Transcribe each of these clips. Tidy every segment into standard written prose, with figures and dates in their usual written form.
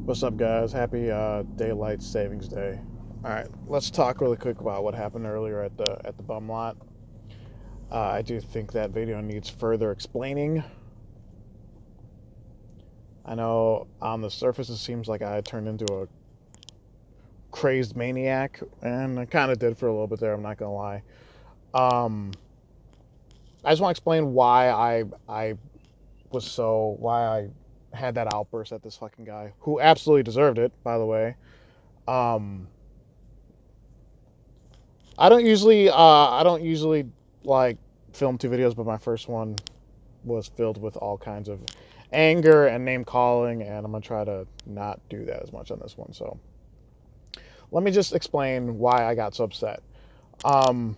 What's up, guys? Happy Daylight Savings Day. All right, let's talk really quick about what happened earlier at the bum lot. I do think that video needs further explaining. I know on the surface it seems like I turned into a crazed maniac, and I kind of did for a little bit there. I'm not gonna lie. I just want to explain why I had that outburst at this fucking guy, who absolutely deserved it, by the way. I don't usually like film 2 videos, but my first one was filled with all kinds of anger and name calling, and I'm gonna try to not do that as much on this one. So let me just explain why I got so upset. So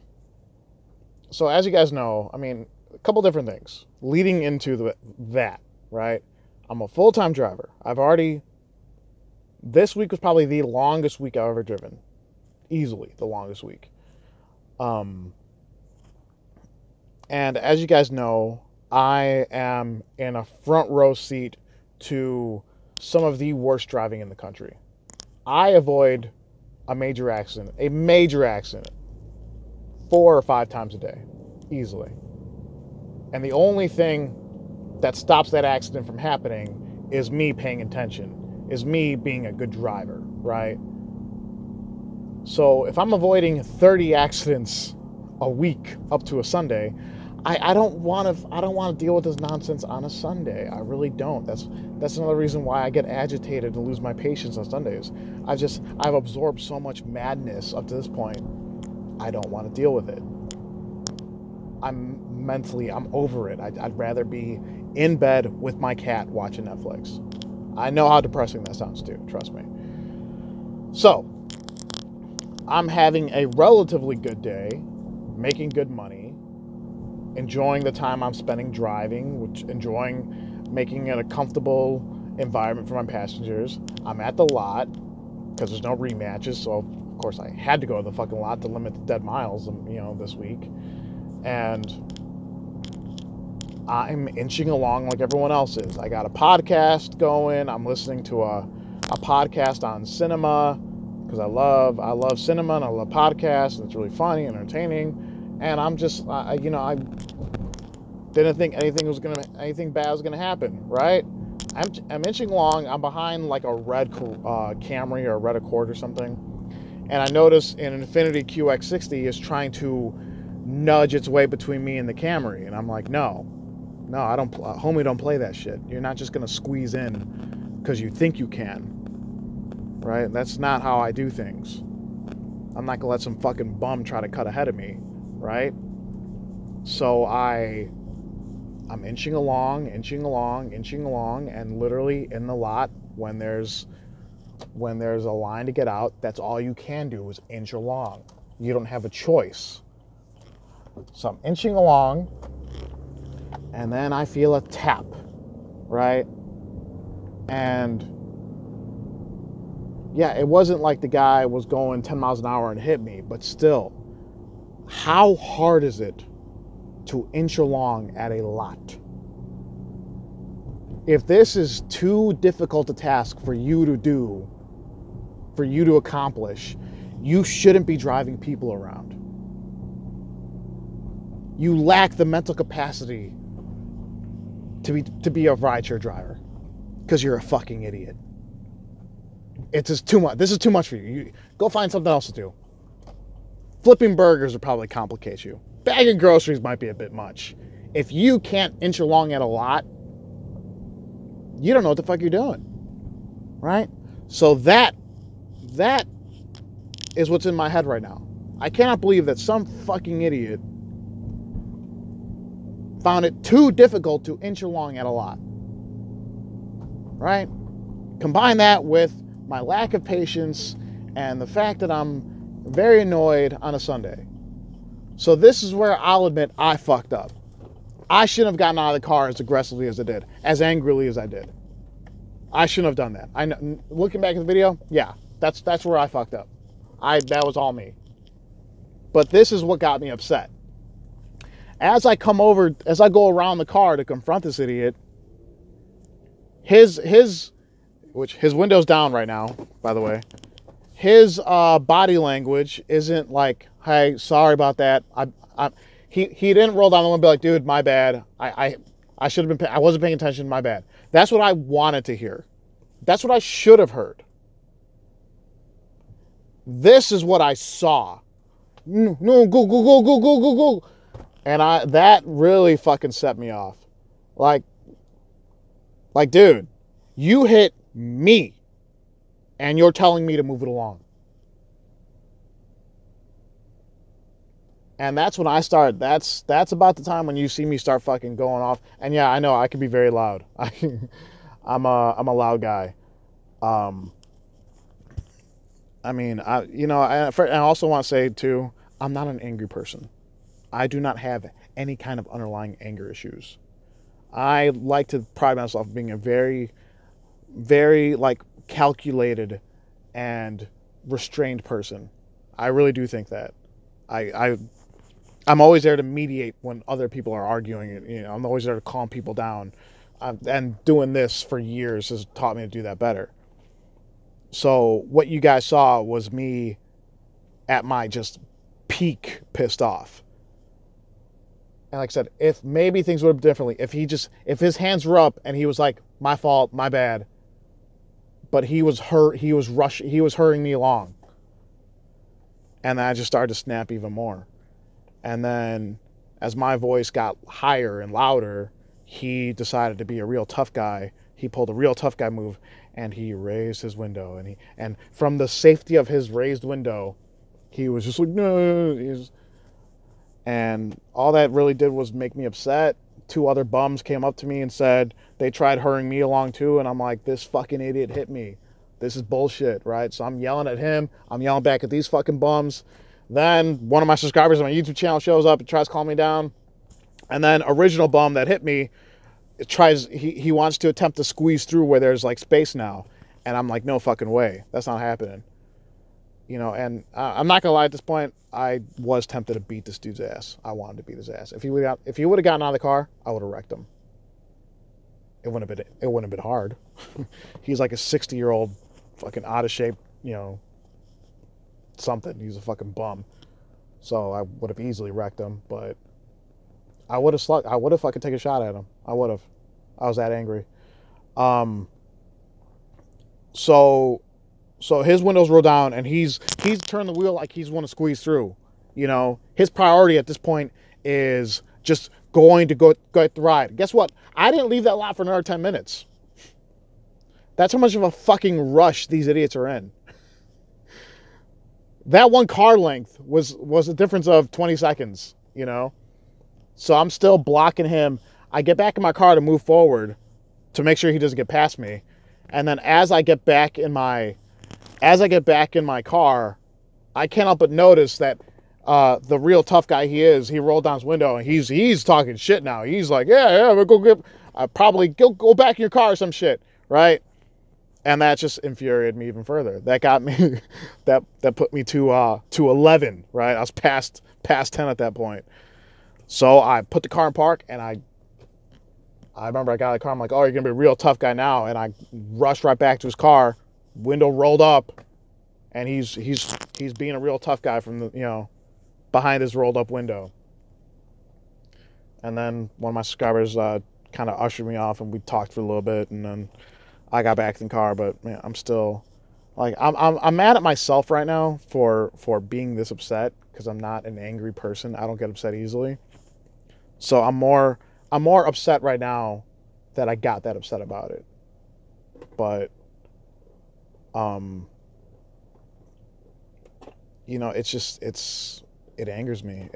as you guys know, I mean, a couple different things leading into that, right? I'm a full-time driver. This week was probably the longest week I've ever driven. Easily the longest week. And as you guys know, I am in a front row seat to some of the worst driving in the country. I avoid a major accident 4 or 5 times a day, easily. And the only thing that stops that accident from happening is me paying attention, is me being a good driver, right? So if I'm avoiding 30 accidents a week up to a Sunday, I don't want to deal with this nonsense on a Sunday. I really don't. That's another reason why I get agitated and lose my patience on Sundays. I've absorbed so much madness up to this point. I don't want to deal with it. I'm over it. I'd rather be in bed with my cat watching Netflix. I know how depressing that sounds too, trust me. So, I'm having a relatively good day, making good money, enjoying the time I'm spending driving, enjoying making it a comfortable environment for my passengers. I'm at the lot, because there's no rematches, so of course I had to go to the fucking lot to limit the dead miles, this week. And I'm inching along like everyone else is. I got a podcast going. I'm listening to a podcast on cinema because I love cinema and I love podcasts, and it's really funny and entertaining. And I'm just, I didn't think anything bad was gonna happen, right? I'm inching along. I'm behind like a red Camry or a red Accord or something, and I notice an Infiniti QX60 is trying to nudge its way between me and the Camry, and I'm like, no, I don't, homie, don't play that shit. You're not just gonna squeeze in because you think you can, right? That's not how I do things. I'm not gonna let some fucking bum try to cut ahead of me, right? So I'm inching along, and literally in the lot, when there's a line to get out, that's all you can do is inch along. You don't have a choice. So I'm inching along, and then I feel a tap, right? And yeah, it wasn't like the guy was going 10 miles an hour and hit me, but still, how hard is it to inch along at a lot? If this is too difficult a task for you to do, for you to accomplish, you shouldn't be driving people around. You lack the mental capacity to be a rideshare driver because you're a fucking idiot. It's just too much. This is too much for you. Go find something else to do. Flipping burgers would probably complicate you. Bagging groceries might be a bit much. If you can't inch along at a lot, you don't know what the fuck you're doing, right? So that is what's in my head right now. I cannot believe that some fucking idiot found it too difficult to inch along at a lot, right? Combine that with my lack of patience and the fact that I'm very annoyed on a Sunday. So this is where I'll admit I fucked up. I shouldn't have gotten out of the car as aggressively as I did, as angrily as I did. I shouldn't have done that. I know, looking back at the video, yeah, that's where I fucked up. That was all me. But this is what got me upset. As I go around the car to confront this idiot, his which his window's down right now, by the way. His body language isn't like, hey, sorry about that. He didn't roll down the window and be like, dude, my bad. I should have been, I wasn't paying attention, my bad. That's what I wanted to hear. That's what I should have heard. This is what I saw. No, go. And that really fucking set me off. Like, dude, you hit me and you're telling me to move it along. And that's when I start. That's about the time when you see me start fucking going off. And yeah, I know I can be very loud. I'm a loud guy. I mean, I also want to say too, I'm not an angry person. I do not have any kind of underlying anger issues. I like to pride myself on being a very, very like calculated and restrained person. I really do think that. I'm always there to mediate when other people are arguing. You know, I'm always there to calm people down. And doing this for years has taught me to do that better. So what you guys saw was me at my just peak pissed off. And like I said, if maybe things would have been differently, if his hands were up and he was like, my fault, my bad, but he was hurrying me along. And then I just started to snap even more. And then as my voice got higher and louder, he decided to be a real tough guy. He pulled a real tough guy move and he raised his window, and from the safety of his raised window, he was just like, no. And all that really did was make me upset. 2 other bums came up to me and said they tried hurrying me along too. And I'm like, this fucking idiot hit me. This is bullshit, right? So I'm yelling at him. I'm yelling back at these fucking bums. Then one of my subscribers on my YouTube channel shows up and tries to calm me down. And then original bum that hit me he wants to attempt to squeeze through where there's like space now. And I'm like, no fucking way. That's not happening. You know, and I'm not gonna lie, at this point, I was tempted to beat this dude's ass. I wanted to beat his ass. If he would have gotten out of the car, I would have wrecked him. It wouldn't have been hard. He's like a 60-year-old fucking out of shape, you know, something. He's a fucking bum. So I would have easily wrecked him, but I would have fucking taken a shot at him. I would have. I was that angry. So his windows roll down and he's turned the wheel like he's want to squeeze through. You know, his priority at this point is just going to go at the ride. Guess what? I didn't leave that lot for another 10 minutes. That's how much of a fucking rush these idiots are in. That one car length was a difference of 20 seconds, you know? So I'm still blocking him. I get back in my car to move forward to make sure he doesn't get past me. And then as I get back in my car, I can't help but notice that the real tough guy he rolled down his window and he's talking shit now. He's like, yeah, we'll probably go back in your car or some shit, right? And that just infuriated me even further. That got me, that put me to 11, right? I was past 10 at that point. So I put the car in park and I remember I got out of the car. I'm like, oh, you're going to be a real tough guy now. And I rushed right back to his car, window rolled up, and he's being a real tough guy from the, you know, behind his rolled up window. And then one of my subscribers kind of ushered me off and we talked for a little bit and then I got back in the car, but man, I'm still like, I'm mad at myself right now for being this upset because I'm not an angry person. I don't get upset easily. So I'm more upset right now that I got that upset about it. But, you know, it angers me.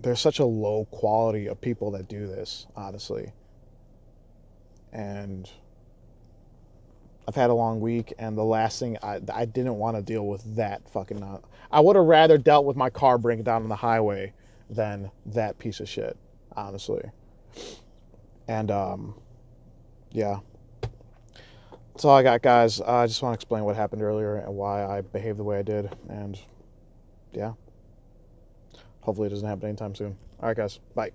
There's such a low quality of people that do this, honestly. And I've had a long week, and the last thing, I didn't want to deal with that fucking... I would have rather dealt with my car breaking down on the highway than that piece of shit, honestly. And, yeah. That's all I got, guys. I just want to explain what happened earlier and why I behaved the way I did. And, yeah. Hopefully it doesn't happen anytime soon. All right, guys. Bye.